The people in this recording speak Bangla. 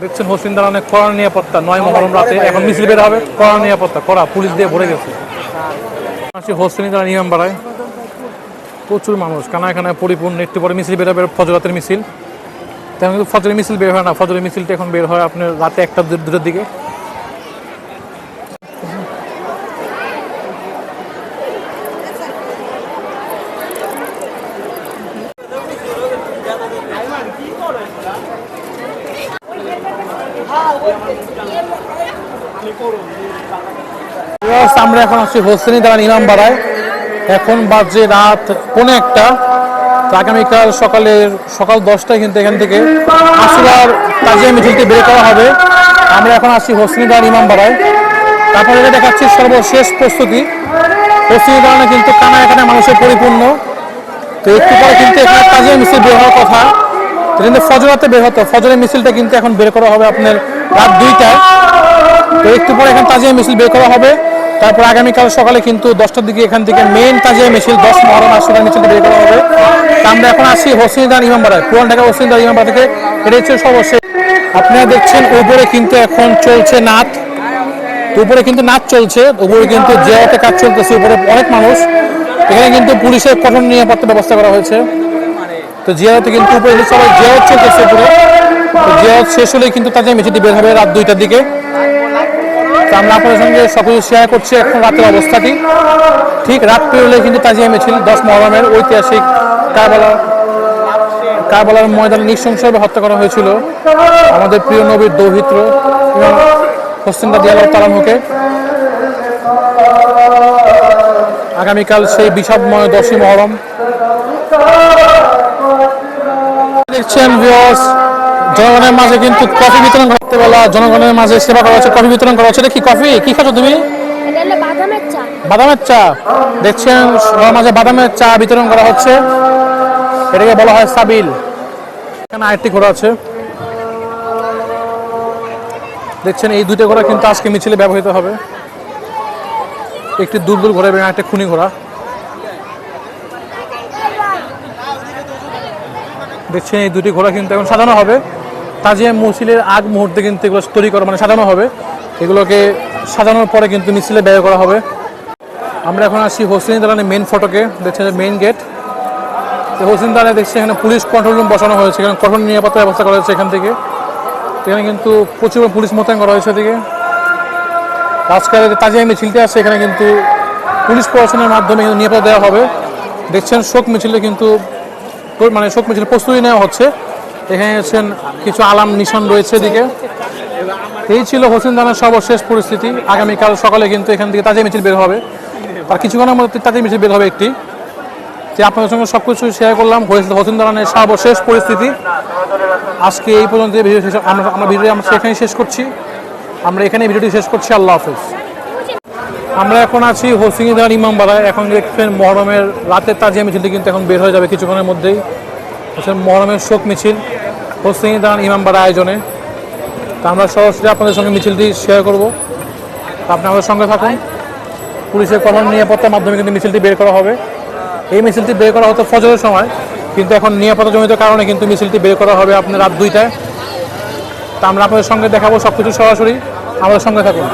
দেখছেন হোসেন দালানে কড়া নিরাপত্তা, 9 মুহররম রাতে এখন মিছিল বের হবে, কড়া নিরাপত্তা, কড়া পুলিশ দিয়ে ভরে গেছে। হোসেন দালান ইমাম বাড়ায় প্রচুর মানুষ, কানায় কানায় পরিপূর্ণ। একটু পরে মিছিল বের হবে, ফজরাতের মিছিল। তেমন কিন্তু ফজরের মিছিল বের হয় না, ফজরের মিছিলটা এখন বের হয় আপনার রাতে 1টা-2টার দিকে। আমরা এখন আসছি হোসেনি দালান ইমাম বাড়ায়। এখন বাজে রাত 1:45। আগামীকাল সকাল 10টায় কিন্তু এখান থেকে আশুরার তাজিয়া মিছিলটি বের করা হবে। আমরা এখন আসছি হোসেনি দালান ইমাম বাড়ায়। তারপরে দেখাচ্ছি সর্বশেষ প্রস্তুতি। হোসেনি দালানে কিন্তু কানায় কানায় মানুষের পরিপূর্ণ। তো একটু পরে কিন্তু এখানে তাজিয়া মিছিল বের হওয়ার কথা, কিন্তু ফজরাতে বের হতো। ফজরের মিছিলটা কিন্তু এখন বের করা হবে আপনার রাত 2টায়। তো একটু পরে এখানে তাজিয়া মিছিল বের করা হবে। তারপর আগামীকাল সকালে কিন্তু 10টার দিকে এখান থেকে মেইন তাজিয়া মিছিল 10 মুহররম আশুরার মিছিল বের করা হবে। আমরা এখন আসছি হোসেনি দালান ইমাম বাড়ায়, পুরান ঢাকা হোসেনি দালান ইমাম বাড়া থেকে। এটা হচ্ছে সর্বশেষ। আপনারা দেখছেন উপরে কিন্তু এখন চলছে নাচ, উপরে কিন্তু নাচ চলছে, উপরে কিন্তু জিয়ারতের কাজ চলতেছে, উপরে অনেক মানুষ। এখানে কিন্তু পুলিশের কঠোর নিরাপত্তা ব্যবস্থা করা হয়েছে। তো জিয়ারতে কিন্তু উপরে সবাই জিয়ারত চলতেছে উপরে। তো জিয়ারত শেষ হলেই কিন্তু তাজিয়া মিছিলটি বের হবে রাত 2টার দিকে। তো আমরা আপনাদের সঙ্গে সকলে শেয়ার করছি এখন রাতের অবস্থাটি। ঠিক রাত পেরোলে কিন্তু তাজিয়া মিছিল 10 মুহররমের ঐতিহাসিক কারবালার ময়দানে নৃশংসভাবে হত্যা করা হয়েছিল আমাদের প্রিয় নবীর দৌহিত্র ইমাম হোসেন রাদিয়াল্লাহু তাআলা আনহুকে। আগামীকাল সেই বিষাদময় 10ই মুহররম। দেখছেন ভিউয়ার্স, জনগণের মাঝে কিন্তু কফি বিতরণ করতে বলা, জনগণের মাঝে সেবা করা হচ্ছে, কফি বিতরণ করা হচ্ছে। এটা কি কফি? কি খাচ্ছ তুমি? বাদামের চা। দেখছেন সবার মাঝে বাদামের চা বিতরণ করা হচ্ছে। এটাকে বলা হয় সাবিল। এখানে আরেকটি ঘোড়া আছে, দেখছেন এই 2টা ঘোড়া কিন্তু আজকে মিছিলে ব্যবহৃত হবে। একটি দুলদুল ঘোড়া এবং একটা খুনি ঘোড়া। দেখছেন এই 2টি ঘোড়া কিন্তু এখন সাজানো হবে। তাজিয়া মিছিলের আগ মুহূর্তে কিন্তু এগুলো তৈরি করা মানে সাজানো হবে। এগুলোকে সাজানোর পরে কিন্তু মিছিলে ব্যয় করা হবে। আমরা এখন আসছি হোসেনি দালানের মেইন ফটকে, দেখছেন মেইন গেট। তো হোসেনি দালানে দেখছি এখানে পুলিশ কন্ট্রোল রুম বসানো হয়েছে, এখানে কঠোর নিরাপত্তা ব্যবস্থা করা হয়েছে। এখান থেকে এখানে কিন্তু প্রচুর পুলিশ মোতায়েন করা হয়েছে। এদিকে আজকের তাজিয়া মিছিলটি আছে, এখানে কিন্তু পুলিশ প্রশাসনের মাধ্যমে নিরাপত্তা দেওয়া হবে। দেখছেন শোক মিছিলে কিন্তু মানে শোক মিছিল প্রস্তুতি নেওয়া হচ্ছে। এখানে আছেন কিছু আলাম নিশান রয়েছে এদিকে। এই ছিল হোসেনি দালানের সর্বশেষ পরিস্থিতি। আগামীকাল সকালে কিন্তু এখান থেকে তাজিয়া মিছিল বের হবে, আর কিছুক্ষণের মধ্যে তাজিয়া মিছিল বের হবে একটি। যে আপনাদের সঙ্গে সব কিছু শেয়ার করলাম হোসেনি দালানের সর্বশেষ পরিস্থিতি। আজকে এই পর্যন্ত আমরা ভিডিও এখানেই শেষ করছি। আমরা এখানে ভিডিওটি শেষ করছি। আল্লাহ হাফেজ। আমরা এখন আছি হোসেনি দালান ইমাম বাড়ায়। এখন দেখছেন মুহররমের রাতের তাজিয়া মিছিলটি কিন্তু এখন বের হয়ে যাবে কিছুক্ষণের মধ্যেই। মুহররমের শোক মিছিল হোসেনি দালান ইমাম বাড়া আয়োজনে। তা আমরা সরাসরি আপনাদের সঙ্গে মিছিলটি শেয়ার করব। আপনি আমাদের সঙ্গে থাকুন। পুলিশের কঠোর নিরাপত্তার মাধ্যমে কিন্তু মিছিলটি বের করা হবে। এই মিছিলটি বের করা হতো ফজরের সময়, কিন্তু এখন নিরাপত্তাজনিত কারণে কিন্তু মিছিলটি বের করা হবে আপনার রাত 2টায়। তা আমরা আপনাদের সঙ্গে দেখাবো সব কিছু সরাসরি। আমাদের সঙ্গে থাকুন।